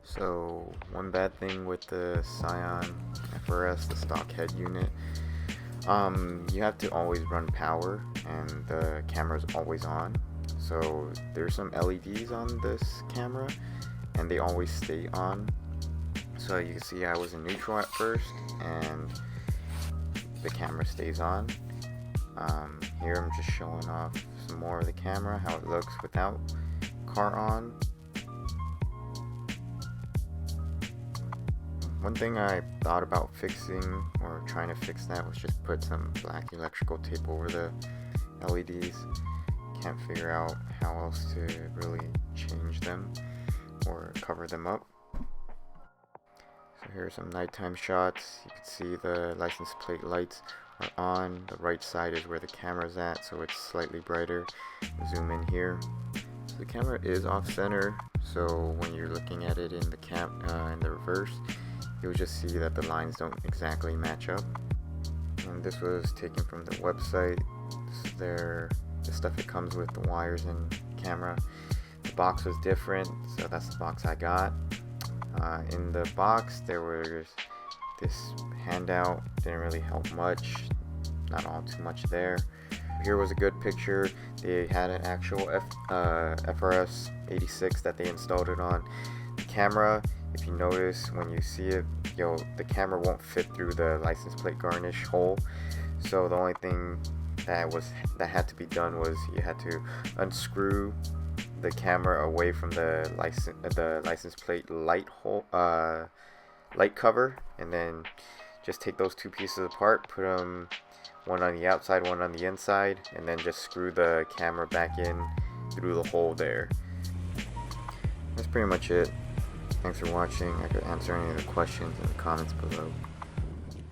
So one bad thing with the Scion FRS, the stock head unit, you have to always run power and the camera is always on. So there's some LEDs on this camera and they always stay on. So you can see I was in neutral at first and the camera stays on. Here I'm just showing off some more of the camera, how it looks without car on. One thing I thought about fixing or trying to fix that was just put some black electrical tape over the LEDs. Can't figure out how else to really change them or cover them up. So here are some nighttime shots. You can see the license plate lights are on. The right side is where the camera's at, so it's slightly brighter. Zoom in here. So the camera is off center, so when you're looking at it in the reverse, you'll just see that the lines don't exactly match up. And this was taken from the website. This is the stuff it comes with, the wires and camera. The box was different, so that's the box I got. In the box there was this handout, didn't really help much, not all too much there. Here was a good picture. They had an actual FRS 86 that they installed it on. The camera, if you notice when you see it, the camera won't fit through the license plate garnish hole. So the only thing that had to be done was you had to unscrew the camera away from the license plate light cover, and then just take those two pieces apart, put them one on the outside, one on the inside, and then just screw the camera back in through the hole there. That's pretty much it. Thanks for watching. I could answer any of the questions in the comments below.